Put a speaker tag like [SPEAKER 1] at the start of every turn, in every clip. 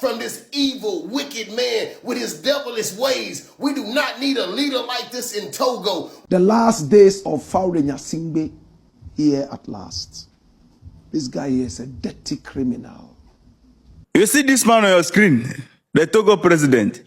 [SPEAKER 1] from this evil, wicked man with his devilish ways. We do not need a leader like this in Togo.
[SPEAKER 2] The last days of Gnassingbé here at last. This guy here is a dirty criminal.
[SPEAKER 3] You see this man on your screen, the Togo president.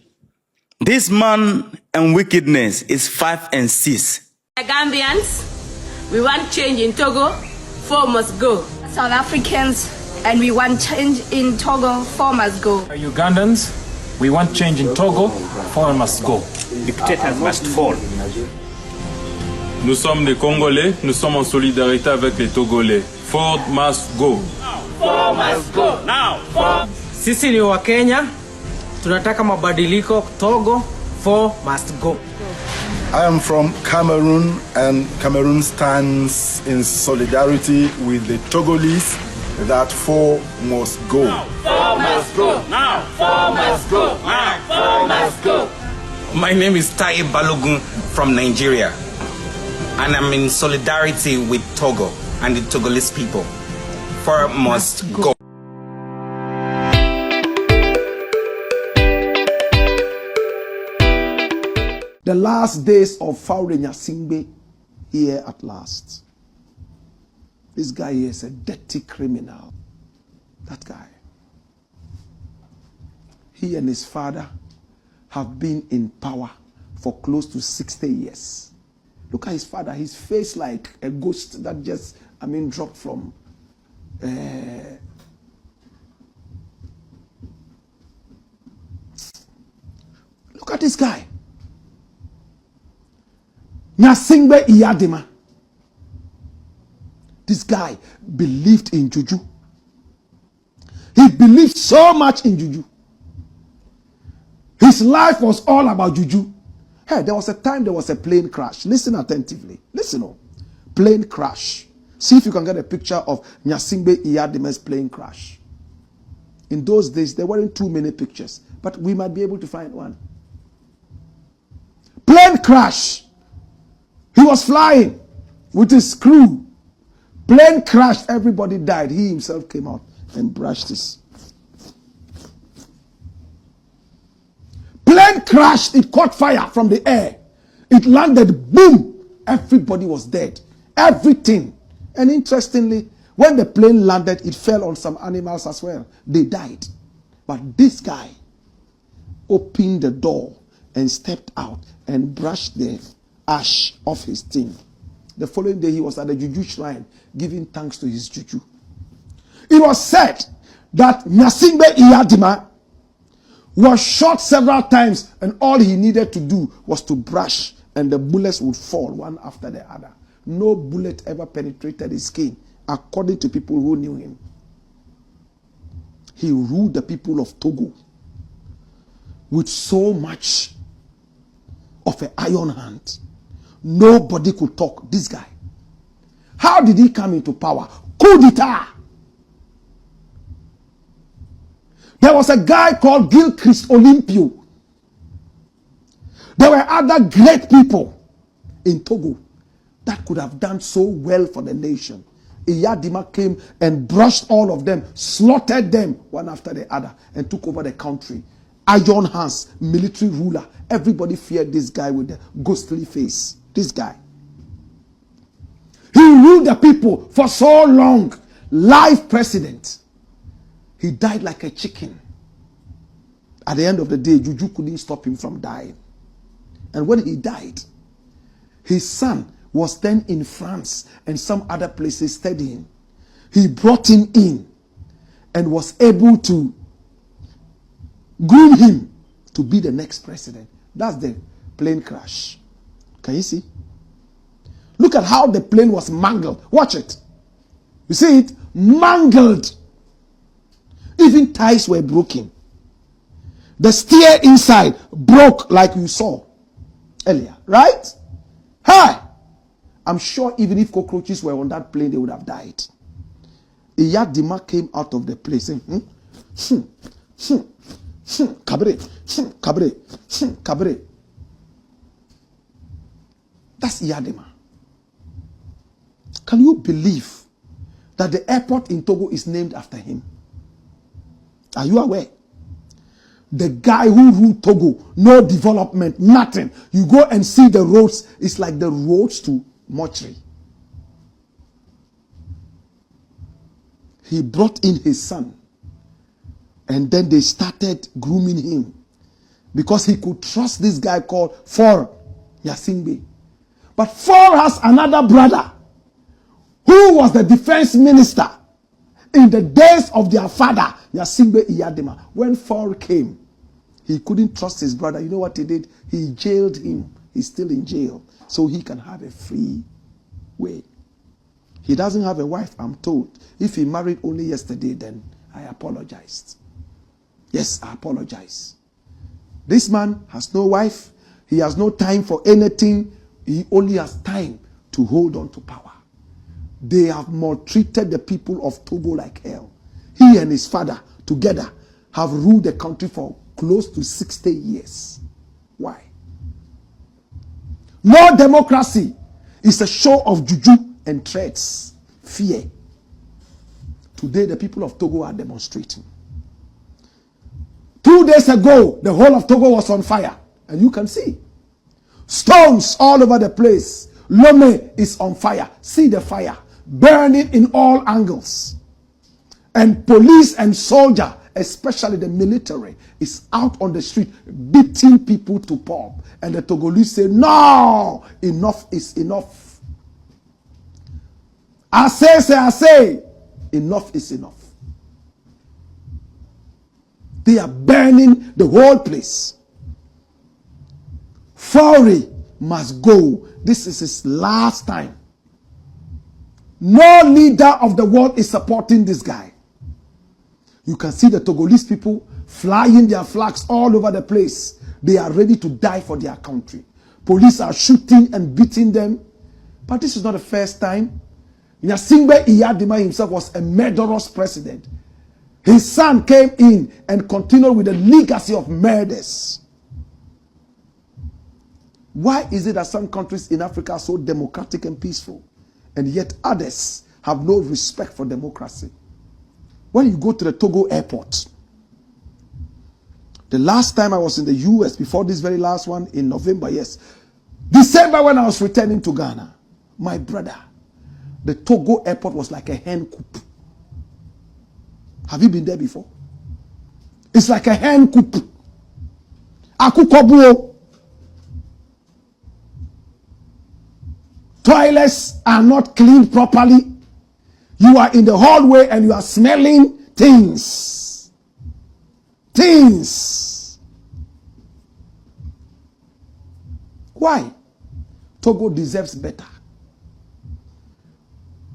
[SPEAKER 3] This man and wickedness is 5 and 6.
[SPEAKER 4] Gambians, we want change in Togo, 4 must go.
[SPEAKER 5] South Africans, and we want change in Togo, 4 must go.
[SPEAKER 6] Ugandans, we want change in Togo, 4 must go.
[SPEAKER 7] Dictators must fall.
[SPEAKER 8] Nous sommes des Congolais, nous sommes en solidarité avec les Togolais. 4 must go.
[SPEAKER 7] 4 must go. Now. 4.
[SPEAKER 9] Sisi ni wa Kenya, tunataka mabadiliko Togo, 4 must go.
[SPEAKER 10] I am from Cameroon, and Cameroon stands in solidarity with the Togolese that 4 must go.
[SPEAKER 7] Now. 4 must go. Now. 4 must go. Now. 4 must go.
[SPEAKER 11] My name is Taye Balogun from Nigeria, and I'm in solidarity with Togo and the Togolese people. 4 must go.
[SPEAKER 2] The last days of Gnassingbé here at last. This guy here is a dirty criminal. That guy. He and his father have been in power for close to 60 years. Look at his father, his face like a ghost that just, dropped from Look at this guy. Gnassingbé Iyadima. This guy believed in juju. He believed so much in juju. His life was all about juju. Hey, there was a time there was a plane crash. Listen attentively. Listen up. Plane crash. See if you can get a picture of Gnassingbé Iyadima's plane crash. In those days, there weren't too many pictures, but we might be able to find one. Plane crash. He was flying with his crew. Plane crashed. Everybody died. He himself came out and brushed this. Plane crashed. It caught fire from the air. It landed. Boom. Everybody was dead. Everything. And interestingly, when the plane landed, it fell on some animals as well. They died. But this guy opened the door and stepped out and brushed the ash off his thing. The following day, he was at the juju shrine giving thanks to his juju. It was said that Gnassingbé Iyadima was shot several times, and all he needed to do was to brush, and the bullets would fall one after the other. No bullet ever penetrated his skin, according to people who knew him. He ruled the people of Togo with so much of an iron hand. Nobody could talk. This guy. How did he come into power? Coup d'etat. There was a guy called Gilchrist Olympio. There were other great people in Togo that could have done so well for the nation. Iyadima came and brushed all of them, slaughtered them one after the other, and took over the country. Iron hands, military ruler. Everybody feared this guy with the ghostly face. This guy. He ruled the people for so long. Life president. He died like a chicken. At the end of the day, juju couldn't stop him from dying. And when he died, his son was then in France and some other places studying. He brought him in and was able to groom him to be the next president. That's the plane crash. Can you see? Look at how the plane was mangled. Watch it. You see it? Mangled. Even ties were broken. The steer inside broke like you saw earlier. Right? Hey! I'm sure even if cockroaches were on that plane, they would have died. Iyadima came out of the place saying, Cabaret, cabaret, cabaret. That's Iyadima. Can you believe that the airport in Togo is named after him? Are you aware? The guy who ruled Togo, no development, nothing. You go and see the roads, it's like the roads to mortuary. He brought in his son, and then they started grooming him because he could trust this guy called Gnassingbé. But Faure has another brother who was the defense minister in the days of their father, Gnassingbé Iyadema. When Faure came, he couldn't trust his brother. You know what he did? He jailed him. He's still in jail, so he can have a free way. He doesn't have a wife, I'm told. If he married only yesterday, then I apologized. Yes, I apologize. This man has no wife. He has no time for anything. He only has time to hold on to power. They have maltreated the people of Togo like hell. He and his father together have ruled the country for close to 60 years. Why? No democracy is a show of juju and threats, fear. Today, the people of Togo are demonstrating. 2 days ago, the whole of Togo was on fire, and you can see stones all over the place. Lome is on fire. See the fire burning in all angles. And police and soldier, especially the military, is out on the street beating people to pulp. And the Togolese say, no, enough is enough. I say, enough is enough. They are burning the whole place. Faure must go. This is his last time. No leader of the world is supporting this guy. You can see the Togolese people flying their flags all over the place. They are ready to die for their country. Police are shooting and beating them. But this is not the first time. Gnassingbé Iyadema himself was a murderous president. His son came in and continued with the legacy of murders. Why is it that some countries in Africa are so democratic and peaceful, and yet others have no respect for democracy? When you go to the Togo airport, the last time I was in the US, before this very last one in November, yes, December when I was returning to Ghana, my brother, the Togo airport was like a hen coop. Have you been there before? It's like a hen coop. Akukobuo. Toilets are not cleaned properly. You are in the hallway and you are smelling things. Things. Why? Togo deserves better.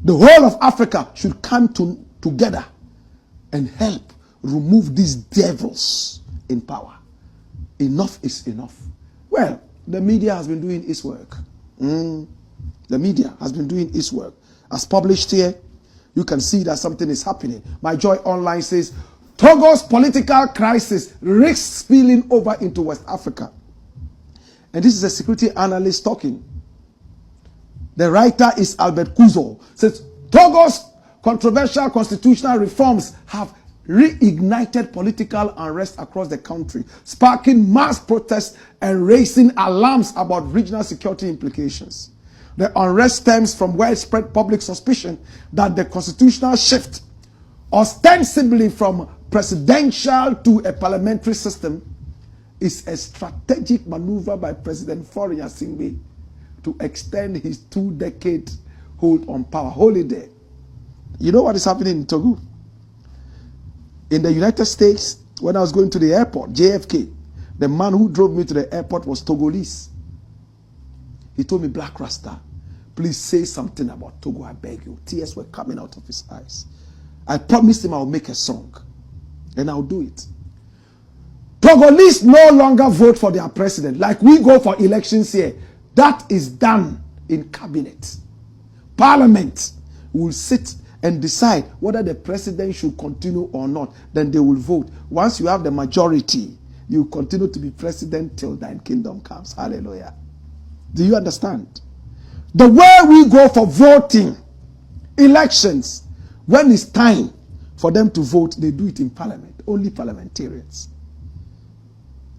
[SPEAKER 2] The whole of Africa should come together and help remove these devils in power. Enough is enough. Well, the media has been doing its work. The media has been doing its work. As published here, you can see that something is happening. My Joy Online says, Togo's political crisis risks spilling over into West Africa. And this is a security analyst talking. The writer is Albert Kuzo. Says, Togo's controversial constitutional reforms have reignited political unrest across the country, sparking mass protests and raising alarms about regional security implications. The unrest stems from widespread public suspicion that the constitutional shift, ostensibly from presidential to a parliamentary system, is a strategic maneuver by President Faure Gnassingbé to extend his 2-decade hold on power. Hold it there. You know what is happening in Togo? In the United States, when I was going to the airport, JFK, the man who drove me to the airport was Togolese. He told me, Black Rasta, please say something about Togo, I beg you. Tears were coming out of his eyes. I promised him I'll make a song, and I'll do it. Togolese no longer vote for their president. Like we go for elections here. That is done in cabinet. Parliament will sit and decide whether the president should continue or not. Then they will vote. Once you have the majority, you continue to be president till thine kingdom comes. Hallelujah. Do you understand? The way we go for voting, elections, when it's time for them to vote, they do it in parliament. Only parliamentarians.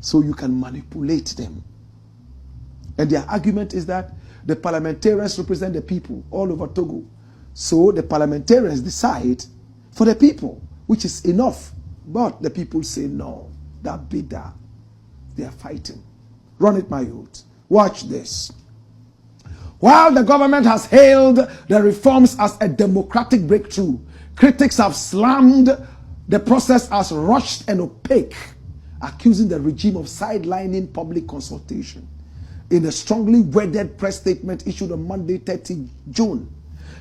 [SPEAKER 2] so you can manipulate them. And their argument is that the parliamentarians represent the people all over Togo. So the parliamentarians decide for the people, which is enough. But the people say no, that bidder. They are fighting. Run it, my youth. Watch this. While the government has hailed the reforms as a democratic breakthrough, critics have slammed the process as rushed and opaque, accusing the regime of sidelining public consultation. In a strongly worded press statement issued on Monday, 30 June,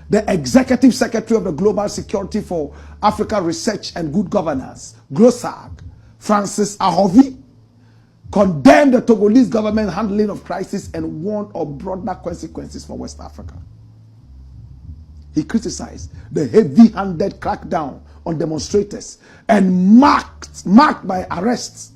[SPEAKER 2] the Executive Secretary of the Global Security for Africa Research and Good Governance, GLOSAG, Francis Ahovi, condemned the Togolese government handling of crisis and warned of broader consequences for West Africa. He criticized the heavy-handed crackdown on demonstrators and marked by arrests,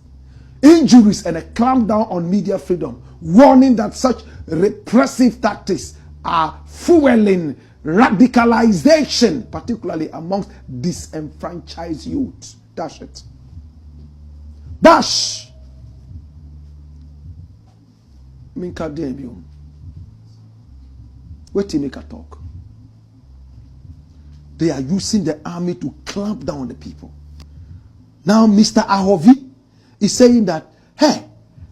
[SPEAKER 2] injuries, and a clampdown on media freedom, warning that such repressive tactics are fueling radicalization, particularly amongst disenfranchised youth. Dash it. Dash. Minka Debium. Wait till make a talk. They are using the army to clamp down on the people. Now Mr. Ahovi is saying that, hey,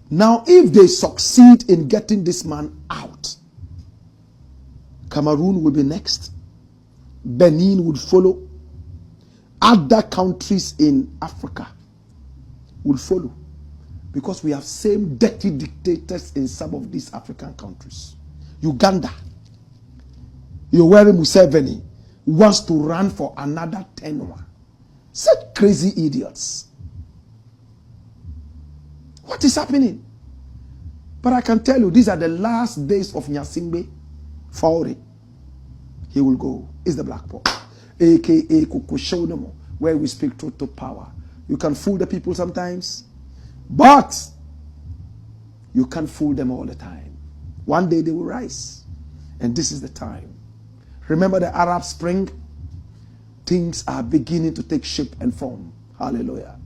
[SPEAKER 2] now if they succeed in getting this man out, Cameroon will be next. Benin would follow. Other countries in Africa will follow. Because we have same dirty dictators in some of these African countries. Uganda, Yoweri Museveni wants to run for another tenure. Such crazy idiots. What is happening? But I can tell you, these are the last days of Gnassingbé Faure. He will go. It's the Black Paul, aka Kukushonomo, where we speak truth to power. You can fool the people sometimes, but you can't fool them all the time. One day they will rise, and this is the time. Remember the Arab Spring? Things are beginning to take shape and form. Hallelujah.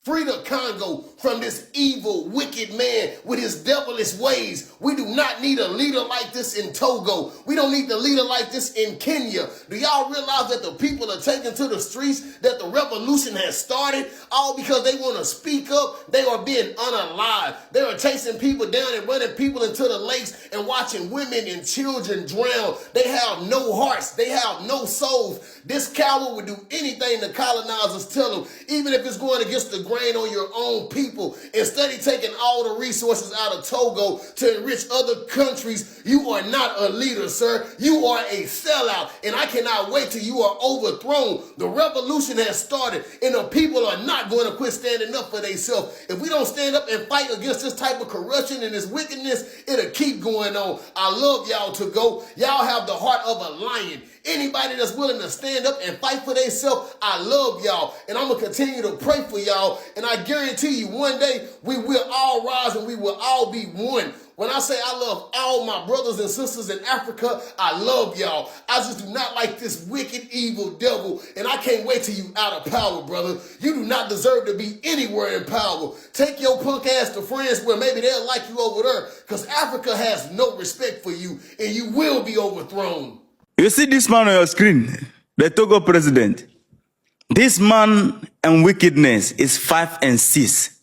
[SPEAKER 1] Free the Congo from this evil, wicked man with his devilish ways. We do not need a leader like this in Togo. We don't need a leader like this in Kenya. Do y'all realize that the people are taking to the streets, that the revolution has started, all because they want to speak up? They are being unalive. They are chasing people down and running people into the lakes and watching women and children drown. They have no hearts. They have no souls. This coward would do anything the colonizers tell him, even if it's going against the grain on your own people. Instead of taking all the resources out of Togo to enrich other countries, you are not a leader, sir. You are a sellout, and I cannot wait till you are overthrown. The revolution has started, and the people are not going to quit standing up for themselves. If we don't stand up and fight against this type of corruption and this wickedness, it'll keep going on. I love y'all to go. Y'all have the heart of a lion. Anybody that's willing to stand up and fight for themselves, I love y'all. And I'm going to continue to pray for y'all. And I guarantee you one day we will all rise and we will all be one. When I say I love all my brothers and sisters in Africa, I love y'all. I just do not like this wicked, evil devil. And I can't wait till you out of power, brother. You do not deserve to be anywhere in power. Take your punk ass to France where maybe they'll like you over there. Because Africa has no respect for you. And you will be overthrown.
[SPEAKER 3] You see this man on your screen, the Togo president. This man and wickedness is 5 and 6.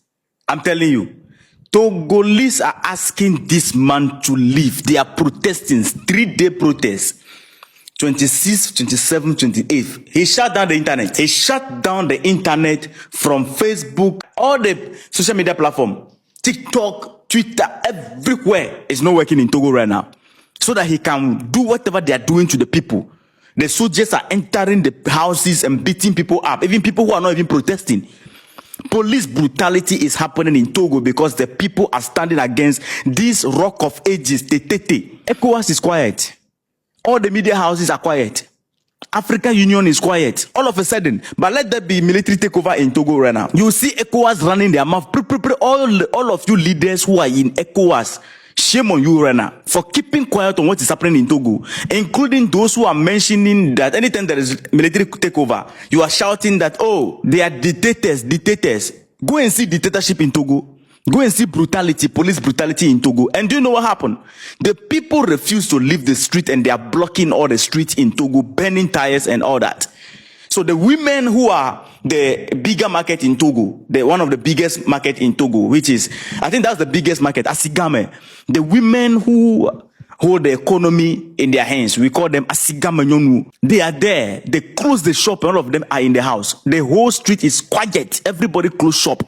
[SPEAKER 3] I'm telling you, Togolese are asking this man to leave. They are protesting, 3-day protest. 26th, 27th, 28th. He shut down the internet. He shut down the internet from Facebook, all the social media platform, TikTok, Twitter, everywhere. It's not working in Togo right now. So that he can do whatever they are doing to the people. The soldiers are entering the houses and beating people up, even people who are not even protesting. Police brutality is happening in Togo because the people are standing against this rock of ages, Tetete. ECOWAS is quiet. All the media houses are quiet. African Union is quiet. All of a sudden, but let there be military takeover in Togo right now. You see ECOWAS running their mouth. All of you leaders who are in ECOWAS, shame on you right now for keeping quiet on what is happening in Togo, including those who are mentioning that anytime there is military takeover, you are shouting that, oh, they are dictators. Go and see dictatorship in Togo. Go and see brutality, police brutality in Togo. And do you know what happened? The people refuse to leave the street and they are blocking all the streets in Togo, burning tires and all that. So the women who are the bigger market in Togo, one of the biggest market in Togo, which is, I think that's the biggest market, Asigame. The women who hold the economy in their hands, we call them Asigame Nyonu. They are there. They close the shop and all of them are in the house. The whole street is quiet. Everybody close shop.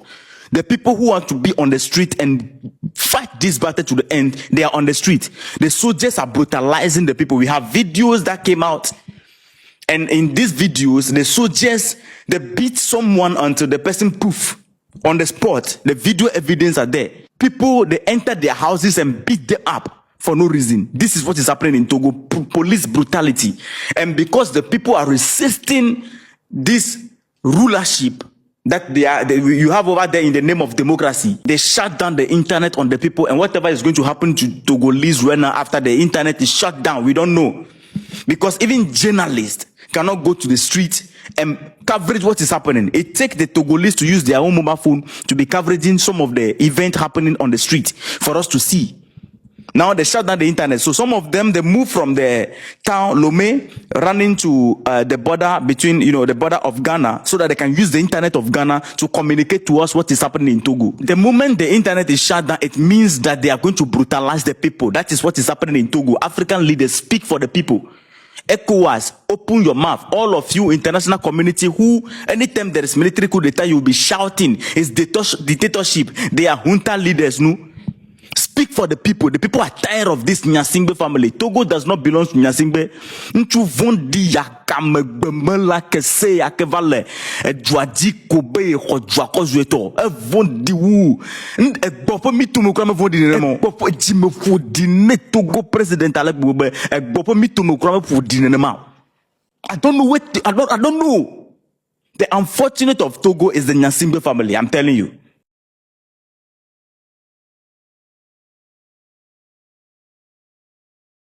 [SPEAKER 3] The people who want to be on the street and fight this battle to the end, they are on the street. The soldiers are brutalizing the people. We have videos that came out. And in these videos, the soldiers, they beat someone until the person poof on the spot. The video evidence are there. People, they enter their houses and beat them up for no reason. This is what is happening in Togo, police brutality. And because the people are resisting this rulership that you have over there in the name of democracy, they shut down the internet on the people, and whatever is going to happen to Togolese right now after the internet is shut down, we don't know. Because even journalists cannot go to the street and coverage what is happening. It takes the Togolese to use their own mobile phone to be covering some of the event happening on the street for us to see. Now they shut down the internet. So some of them, they move from the town, Lomé, running to the border between, the border of Ghana, so that they can use the internet of Ghana to communicate to us what is happening in Togo. The moment the internet is shut down, it means that they are going to brutalize the people. That is what is happening in Togo. African leaders speak for the people. ECOWAS, open your mouth. All of you, international community, who, anytime there is military coup d'etat, you will be shouting, it's dictatorship. They are junta leaders, no? Speak for the people. The people are tired of this Gnassingbé family. Togo does not belong to Gnassingbé. Nchu vondi yakame bemela kese yakevale. Edwadi kobe hodwa kozweto. Vondi wu. Bopo mitumu krame vondi nemo. Bopo jime vondi ne Togo president Alek Bobe. Bopo mitumu krame vondi nemo. I don't know what. I don't know. The unfortunate of Togo is the Gnassingbé family. I'm telling you.